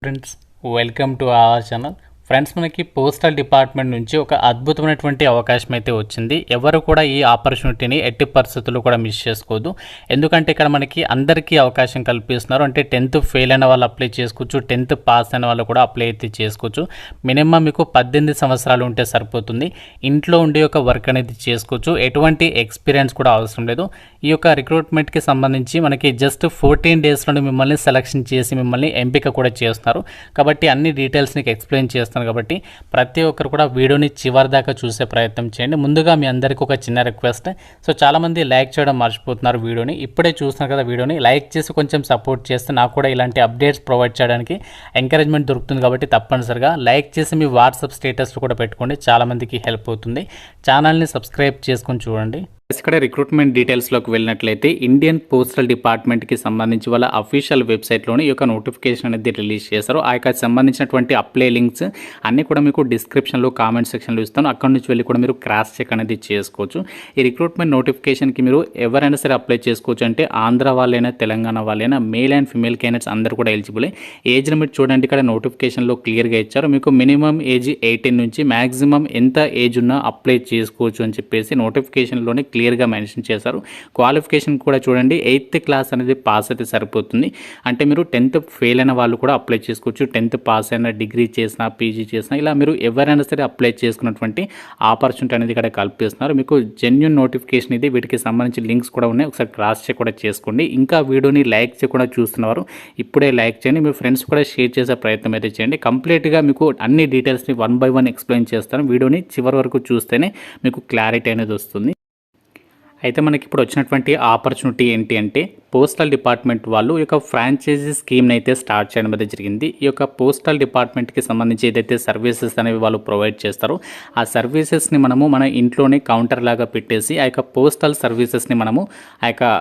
Friends, welcome to our channel. Friends, మనకి postal department నుంచి ఒక అద్భుతమైనటువంటి అవకాశం అయితే వచ్చింది. ఎవరు కూడా ఈ ఆపర్చునిటీని ఎట్టి పరిస్థితుల్లో కూడా మిస్ చేసుకోవద్దు. ఎందుకంటే ఇక్కడ మనకి అందరికీ అవకాశం కల్పిస్తున్నారు. అంటే 10th ఫెయిల్ అయిన వాళ్ళు అప్లై చేసుకోవచ్చు, 10th పాస్ అయిన వాళ్ళు కూడా అప్లై అయితే చేసుకోవచ్చు. మినిమం మీకు 18 సంవత్సరాలు ఉంటే సరిపోతుంది. ఇంట్లో ఉండి ఒక వర్క్ అనేది చేసుకోవచ్చు. ఎటువంటి ఎక్స్పీరియన్స్ కూడా అవసరం లేదు. ఈ యొక్క రిక్రూట్మెంట్కి సంబంధించి మనకి జస్ట్ 14 డేస్లోనే మిమ్మల్ని సెలక్షన్ చేసి మిమ్మల్ని ఎంపిక కూడా చేస్తున్నారు. కాబట్టి అన్ని డీటెయిల్స్ నీకు ఎక్స్ప్లెయిన్ చేస్తాను. కాబట్టి ప్రతి ఒక్కరు కూడా వీడియోని చివరి దాకా చూసే ప్రయత్నం చేయండి. ముందుగా మీ అందరికీ ఒక చిన్న రిక్వెస్ట్. సో చాలామంది లైక్ చేయడం మర్చిపోతున్నారు. వీడియోని ఇప్పుడే చూస్తున్నారు కదా, వీడియోని లైక్ చేసి కొంచెం సపోర్ట్ చేస్తే నాకు కూడా ఇలాంటి అప్డేట్స్ ప్రొవైడ్ చేయడానికి ఎంకరేజ్మెంట్ దొరుకుతుంది. కాబట్టి తప్పనిసరిగా లైక్ చేసి మీ వాట్సాప్ స్టేటస్లో కూడా పెట్టుకోండి. చాలామందికి హెల్ప్ అవుతుంది. ఛానల్ని సబ్స్క్రైబ్ చేసుకొని చూడండి. ఇక్కడ రిక్రూట్మెంట్ డీటెయిల్స్లోకి వెళ్ళినట్లయితే ఇండియన్ పోస్టల్ డిపార్ట్మెంట్కి సంబంధించి వాళ్ళ అఫీషియల్ వెబ్సైట్లోని ఈ యొక్క నోటిఫికేషన్ అనేది రిలీజ్ చేశారు. ఆ యొక్క సంబంధించినటువంటి అప్లై లింక్స్ అన్నీ కూడా మీకు డిస్క్రిప్షన్లో కామెంట్ సెక్షన్లో ఇస్తాను. అక్కడ నుంచి వెళ్ళి కూడా మీరు క్రాస్ చెక్ అనేది చేసుకోవచ్చు. ఈ రిక్రూట్మెంట్ నోటిఫికేషన్కి మీరు ఎవరైనా సరే అప్లై చేసుకోవచ్చు. అంటే ఆంధ్ర వాళ్ళైనా తెలంగాణ వాళ్ళైనా మేల్ అండ్ ఫిమేల్ క్యాండిడేట్స్ అందరూ కూడా ఎలిజిబుల్. ఏజ్ లిమిట్ చూడండి, ఇక్కడ నోటిఫికేషన్లో క్లియర్గా ఇచ్చారు. మీకు మినిమం ఏజ్ 18 నుంచి మ్యాక్సిమం ఎంత ఏజ్ ఉన్నా అప్లై చేసుకోవచ్చు అని చెప్పేసి నోటిఫికేషన్లోనే క్లియర్గా మెన్షన్ చేశారు. క్వాలిఫికేషన్ కూడా చూడండి, 8th క్లాస్ అనేది పాస్ అయితే సరిపోతుంది. అంటే మీరు 10th ఫెయిల్ అయిన వాళ్ళు కూడా అప్లై చేసుకోవచ్చు. 10th పాస్ అయిన, డిగ్రీ చేసినా, పీజీ చేసినా, ఇలా మీరు ఎవరైనా సరే అప్లై చేసుకున్నటువంటి ఆపర్చునిటీ అనేది ఇక్కడ కల్పిస్తున్నారు. మీకు జెన్యూన్ నోటిఫికేషన్ ఇది. వీటికి సంబంధించి లింక్స్ కూడా ఉన్నాయి. ఒకసారి క్రాస్ చెక్ కూడా చేసుకోండి. ఇంకా వీడియోని లైక్ చేయకుండా చూస్తున్నవారు ఇప్పుడే లైక్ చేయండి. మీ ఫ్రెండ్స్ కూడా షేర్ చేసే ప్రయత్నం అయితే చేయండి. కంప్లీట్గా మీకు అన్ని డీటెయిల్స్ని 1 by 1 ఎక్స్ప్లెయిన్ చేస్తాను. వీడియోని చివరి వరకు చూస్తేనే మీకు క్లారిటీ అనేది వస్తుంది. అయితే మనకి ఇప్పుడు వచ్చినటువంటి ఆపర్చునిటీ ఏంటి అంటే, పోస్టల్ డిపార్ట్మెంట్ వాళ్ళు ఈ యొక్క ఫ్రాంచైజీ స్కీమ్ని అయితే స్టార్ట్ చేయడం అయితే జరిగింది. ఈ యొక్క పోస్టల్ డిపార్ట్మెంట్కి సంబంధించి ఏదైతే సర్వీసెస్ అనేవి వాళ్ళు ప్రొవైడ్ చేస్తారో ఆ సర్వీసెస్ని మనము మన ఇంట్లోనే కౌంటర్ లాగా పెట్టేసి ఆ యొక్క పోస్టల్ సర్వీసెస్ని మనము ఆ యొక్క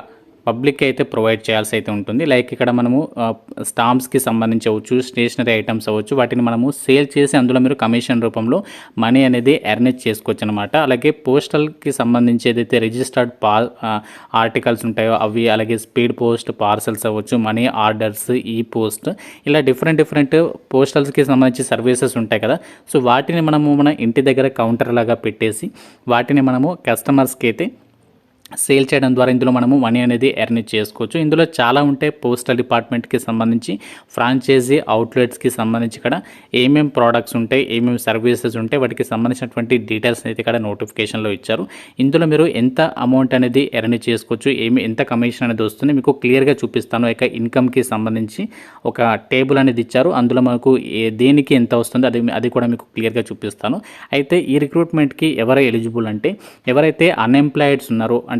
పబ్లిక్కి అయితే ప్రొవైడ్ చేయాల్సి అయితే ఉంటుంది. లైక్ ఇక్కడ మనము స్టాంప్స్కి సంబంధించి అవ్వచ్చు, స్టేషనరీ ఐటమ్స్ అవ్వచ్చు, వాటిని మనము సేల్ చేసి అందులో మీరు కమిషన్ రూపంలో మనీ అనేది ఎర్న్ చేసుకోవచ్చు అనమాట. అలాగే పోస్టల్కి సంబంధించి ఏదైతే రిజిస్టర్డ్ ఆర్టికల్స్ ఉంటాయో అవి, అలాగే స్పీడ్ పోస్ట్ పార్సల్స్ అవ్వచ్చు, మనీ ఆర్డర్స్, ఈ పోస్ట్, ఇలా డిఫరెంట్ పోస్టల్స్కి సంబంధించి సర్వీసెస్ ఉంటాయి కదా. సో వాటిని మనము మన ఇంటి దగ్గర కౌంటర్ లాగా పెట్టేసి వాటిని మనము కస్టమర్స్కి అయితే సేల్ చేయడం ద్వారా ఇందులో మనము మనీ అనేది ఎర్న్ చేసుకోవచ్చు. ఇందులో చాలా ఉంటాయి. పోస్టల్ డిపార్ట్మెంట్కి సంబంధించి ఫ్రాంచైజీ అవుట్లెట్స్కి సంబంధించి ఇక్కడ ఏమేమి ప్రోడక్ట్స్ ఉంటాయి, ఏమేమి సర్వీసెస్ ఉంటాయి, వాటికి సంబంధించినటువంటి డీటెయిల్స్ అయితే ఇక్కడ నోటిఫికేషన్లో ఇచ్చారు. ఇందులో మీరు ఎంత అమౌంట్ అనేది ఎర్న్ చేసుకోవచ్చు, ఎంత కమిషన్ అనేది వస్తుంది మీకు క్లియర్గా చూపిస్తాను. ఇక ఇన్కమ్కి సంబంధించి ఒక టేబుల్ అనేది ఇచ్చారు. అందులో మనకు దేనికి ఎంత వస్తుంది అది కూడా మీకు క్లియర్గా చూపిస్తాను. అయితే ఈ రిక్రూట్మెంట్కి ఎవరు ఎలిజిబుల్ అంటే, ఎవరైతే అన్ఎంప్లాయిడ్స్ ఉన్నారో, అంటే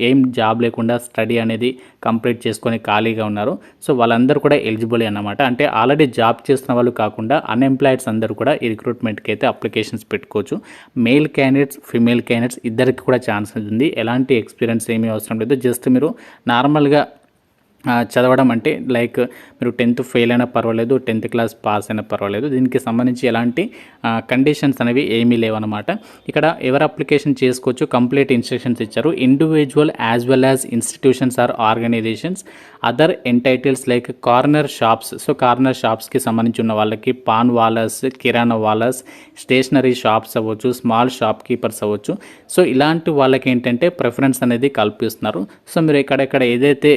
ఏం జాబ్ లేకుండా స్టడీ అనేది కంప్లీట్ చేసుకొని ఖాళీగా ఉన్నారు, సో వాళ్ళందరూ కూడా ఎలిజిబుల్ అన్నమాట. అంటే ఆల్రెడీ జాబ్ చేస్తున్న వాళ్ళు కాకుండా అన్ఎంప్లాయిడ్స్ అందరూ కూడా ఈ రిక్రూట్మెంట్కి అయితే అప్లికేషన్స్ పెట్టుకోవచ్చు. మేల్ క్యాండిడేట్స్, ఫిమేల్ క్యాండిడేట్స్ ఇద్దరికి కూడా ఛాన్స్ ఉంది. ఎలాంటి ఎక్స్పీరియన్స్ ఏమీ అవసరం లేదు. జస్ట్ మీరు నార్మల్గా చదవడం, అంటే లైక్ మీరు 10th ఫెయిల్ అయినా పర్వాలేదు, 10th క్లాస్ పాస్ అయినా పర్వాలేదు. దీనికి సంబంధించి ఎలాంటి కండిషన్స్ అనేవి ఏమీ లేవన్నమాట. ఇక్కడ ఎవరు అప్లికేషన్ చేసుకోవచ్చు, కంప్లీట్ ఇన్స్ట్రక్షన్స్ ఇచ్చారు. Individual as well as institutions or organizations other entities like corner shops. So corner షాప్స్కి సంబంధించి ఉన్న వాళ్ళకి పాన్ వాలర్స్, కిరాణా వాలర్స్, స్టేషనరీ షాప్స్ అవ్వచ్చు, స్మాల్ షాప్ కీపర్స్ అవ్వచ్చు. సో ఇలాంటి వాళ్ళకి ఏంటంటే ప్రిఫరెన్స్ అనేది కల్పిస్తున్నారు. సో మీరు ఇక్కడ ఏదైతే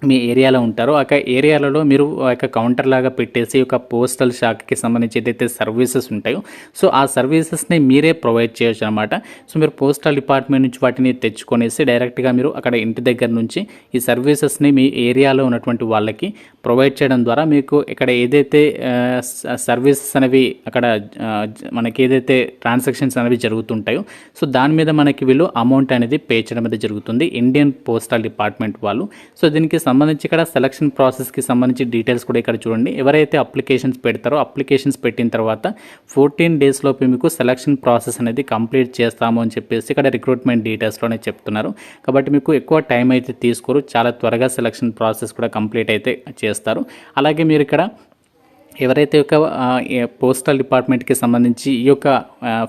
మీ ఏరియాలో ఉంటారో ఆ ఏరియాలలో మీరు ఒక కౌంటర్ లాగా పెట్టేసి ఒక పోస్టల్ శాఖకి సంబంధించి ఏదైతే సర్వీసెస్ ఉంటాయో సో ఆ సర్వీసెస్ని మీరే ప్రొవైడ్ చేయొచ్చు అనమాట. సో మీరు పోస్టల్ డిపార్ట్మెంట్ నుంచి వాటిని తెచ్చుకొనేసి డైరెక్ట్గా మీరు అక్కడ ఇంటి దగ్గర నుంచి ఈ సర్వీసెస్ని మీ ఏరియాలో ఉన్నటువంటి వాళ్ళకి ప్రొవైడ్ చేయడం ద్వారా మీకు ఇక్కడ ఏదైతే సర్వీసెస్ అనేవి అక్కడ మనకి ఏదైతే ట్రాన్సాక్షన్స్ అనేవి జరుగుతుంటాయో సో దాని మీద మనకి వీళ్ళు అమౌంట్ అనేది పే చేయడం అనేది జరుగుతుంది ఇండియన్ పోస్టల్ డిపార్ట్మెంట్ వాళ్ళు. సో దీనికి సంబంధించి ఇక్కడ సెలక్షన్ ప్రాసెస్కి సంబంధించి డీటెయిల్స్ కూడా ఇక్కడ చూడండి. ఎవరైతే అప్లికేషన్స్ పెడతారో అప్లికేషన్స్ పెట్టిన తర్వాత 14 days లోపు మీకు సెలక్షన్ ప్రాసెస్ అనేది కంప్లీట్ చేస్తాము అని చెప్పేసి ఇక్కడ రిక్రూట్మెంట్ డీటెయిల్స్లోనే చెప్తున్నారు. కాబట్టి మీకు ఎక్కువ టైం అయితే తీసుకోరు, చాలా త్వరగా సెలక్షన్ ప్రాసెస్ కూడా కంప్లీట్ అయితే చేస్తారు. అలాగే మీరు ఇక్కడ ఎవరైతే ఒక పోస్టల్ డిపార్ట్మెంట్కి సంబంధించి ఈ యొక్క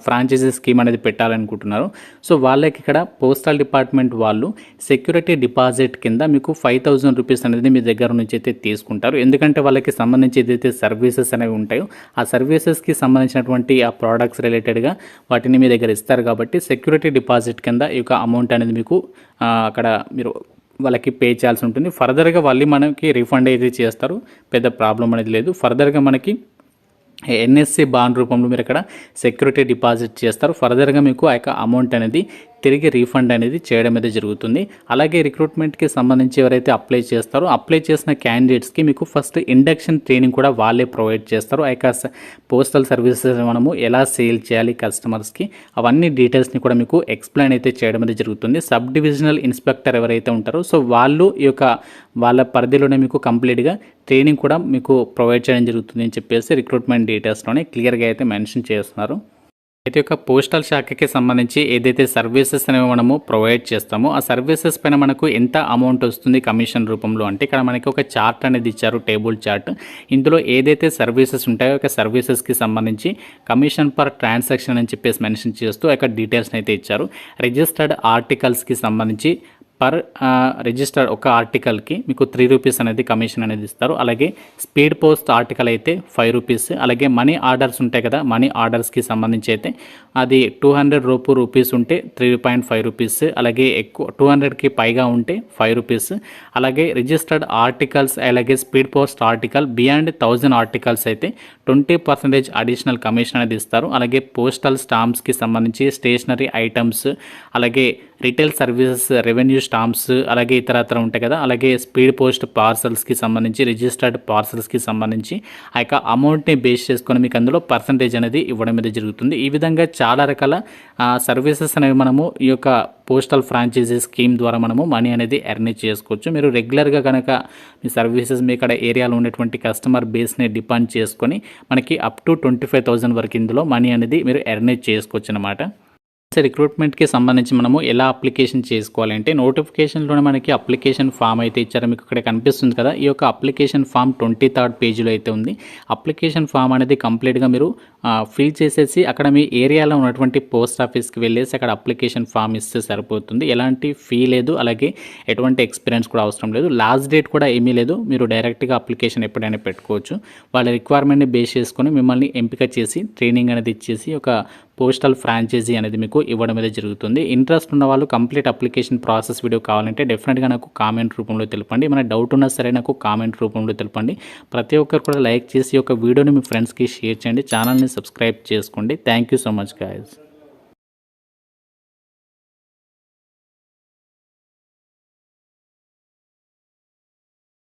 ఫ్రాంచైజీ స్కీమ్ అనేది పెట్టాలనుకుంటున్నారో సో వాళ్ళకి ఇక్కడ పోస్టల్ డిపార్ట్మెంట్ వాళ్ళు సెక్యూరిటీ డిపాజిట్ కింద మీకు 5,000 రూపీస్ అనేది మీ దగ్గర నుంచి అయితే తీసుకుంటారు. ఎందుకంటే వాళ్ళకి సంబంధించి ఏదైతే సర్వీసెస్ అనేవి ఉంటాయో ఆ సర్వీసెస్కి సంబంధించినటువంటి ఆ ప్రోడక్ట్స్ రిలేటెడ్గా వాటిని మీ దగ్గర ఇస్తారు కాబట్టి సెక్యూరిటీ డిపాజిట్ కింద ఈ యొక్క అమౌంట్ అనేది మీకు అక్కడ మీరు వాళ్ళకి పే చేయాల్సి ఉంటుంది. ఫర్దర్గా వాళ్ళు మనకి రీఫండ్ అయితే చేస్తారు, పెద్ద ప్రాబ్లం అనేది లేదు. ఫర్దర్గా మనకి ఎన్ఎస్సి బాండ్ రూపంలో మీరు ఇక్కడ సెక్యూరిటీ డిపాజిట్ చేస్తారు. ఫర్దర్గా మీకు ఆ యొక్క అమౌంట్ అనేది తిరిగి రీఫండ్ అనేది చేయడం అయితే జరుగుతుంది. అలాగే రిక్రూట్మెంట్కి సంబంధించి ఎవరైతే అప్లై చేస్తారో అప్లై చేసిన క్యాండిడేట్స్కి మీకు ఫస్ట్ ఇండక్షన్ ట్రైనింగ్ కూడా వాళ్ళే ప్రొవైడ్ చేస్తారు. ఆ యొక్క పోస్టల్ సర్వీసెస్ మనము ఎలా సేల్ చేయాలి కస్టమర్స్కి అవన్నీ డీటెయిల్స్ని కూడా మీకు ఎక్స్ప్లెయిన్ అయితే చేయడం అయితే జరుగుతుంది. సబ్ డివిజనల్ ఇన్స్పెక్టర్ ఎవరైతే ఉంటారో సో వాళ్ళు ఈ యొక్క వాళ్ళ పరిధిలోనే మీకు కంప్లీట్గా ట్రైనింగ్ కూడా మీకు ప్రొవైడ్ చేయడం జరుగుతుంది అని చెప్పేసి రిక్రూట్మెంట్ డీటెయిల్స్లోనే క్లియర్గా అయితే మెన్షన్ చేస్తున్నారు. అయితే ఒక పోస్టల్ శాఖకి సంబంధించి ఏదైతే సర్వీసెస్ అనేవి మనము ప్రొవైడ్ చేస్తామో ఆ సర్వీసెస్ పైన మనకు ఎంత అమౌంట్ వస్తుంది కమిషన్ రూపంలో అంటే ఇక్కడ మనకి ఒక చార్ట్ అనేది ఇచ్చారు, టేబుల్ చార్ట్. ఇందులో ఏదైతే సర్వీసెస్ ఉంటాయో ఒక సర్వీసెస్కి సంబంధించి కమిషన్ పర్ ట్రాన్సాక్షన్ అని చెప్పేసి మెన్షన్ చేస్తూ ఒక డీటెయిల్స్ని అయితే ఇచ్చారు. రిజిస్టర్డ్ ఆర్టికల్స్కి సంబంధించి పర్ రిజిస్టర్ ఒక ఆర్టికల్కి మీకు 3 రూపీస్ అనేది కమిషన్ అనేది ఇస్తారు. అలాగే స్పీడ్ పోస్ట్ ఆర్టికల్ అయితే 5 రూపీస్. అలాగే మనీ ఆర్డర్స్ ఉంటాయి కదా, మనీ ఆర్డర్స్కి సంబంధించి అయితే అది 200 రూపీస్ ఉంటే 3.5 రూపీస్. అలాగే ఎక్కువ 200కి పైగా ఉంటే 5 రూపీస్. అలాగే రిజిస్టర్డ్ ఆర్టికల్స్ అలాగే speed post article beyond 1000 articles అయితే 20% అడిషనల్ కమిషన్ అనేది ఇస్తారు. అలాగే పోస్టల్ స్టాంప్స్కి సంబంధించి స్టేషనరీ ఐటమ్స్ అలాగే రిటైల్ సర్వీసెస్ రెవెన్యూ స్టాంప్స్ అలాగే ఇతరత్ర ఉంటాయి కదా, అలాగే స్పీడ్ పోస్ట్ పార్సల్స్కి సంబంధించి రిజిస్టర్డ్ పార్సల్స్కి సంబంధించి ఆ యొక్క అమౌంట్ని బేస్ చేసుకొని మీకు అందులో పర్సంటేజ్ అనేది ఇవ్వడం అనేది జరుగుతుంది. ఈ విధంగా చాలా రకాల సర్వీసెస్ అనేవి మనము ఈ యొక్క పోస్టల్ ఫ్రాంచైజీ స్కీమ్ ద్వారా మనము మనీ అనేది ఎర్న్ చేసుకోవచ్చు. మీరు రెగ్యులర్గా కనుక మీ సర్వీసెస్ మీ ఇక్కడ ఏరియాలో ఉన్నటువంటి కస్టమర్ బేస్ని డిపెండ్ చేసుకొని మనకి అప్ టు 25,000 వరకు ఇందులో మనీ అనేది మీరు ఎర్న్ చేసుకోవచ్చు అనమాట. రిక్రూట్మెంట్కి సంబంధించి మనము ఎలా అప్లికేషన్ చేసుకోవాలంటే నోటిఫికేషన్లోనే మనకి అప్లికేషన్ ఫామ్ అయితే ఇచ్చారు, మీకు ఇక్కడ కనిపిస్తుంది కదా. ఈ యొక్క అప్లికేషన్ ఫామ్ 23rd పేజీలో అయితే ఉంది. అప్లికేషన్ ఫామ్ అనేది కంప్లీట్గా మీరు ఫిల్ చేసేసి అక్కడ మీ ఏరియాలో ఉన్నటువంటి పోస్ట్ ఆఫీస్కి వెళ్ళేసి అక్కడ అప్లికేషన్ ఫామ్ ఇస్తే సరిపోతుంది. ఎలాంటి ఫీ లేదు, అలాగే ఎటువంటి ఎక్స్పీరియన్స్ కూడా అవసరం లేదు, లాస్ట్ డేట్ కూడా ఏమీ లేదు. మీరు డైరెక్ట్గా అప్లికేషన్ ఎప్పుడైనా పెట్టుకోవచ్చు. వాళ్ళ రిక్వైర్మెంట్ని బేస్ చేసుకొని మిమ్మల్ని ఎంపిక చేసి ట్రైనింగ్ అనేది ఇచ్చేసి ఒక పోస్టల్ ఫ్రాంచైజీ అనేది మీకు ఇవ్వడం అనేది జరుగుతుంది. ఇంట్రెస్ట్ ఉన్న వాళ్ళు కంప్లీట్ అప్లికేషన్ ప్రాసెస్ వీడియో కావాలంటే డెఫినెట్గా నాకు కామెంట్ రూపంలో తెలపండి. ఏమైనా డౌట్ ఉన్నా సరే నాకు కామెంట్ రూపంలో తెలపండి. ప్రతి ఒక్కరు కూడా లైక్ చేసి ఒక వీడియోని మీ ఫ్రెండ్స్కి షేర్ చేయండి, ఛానల్ని సబ్స్క్రైబ్ చేసుకోండి. Thank you so much guys.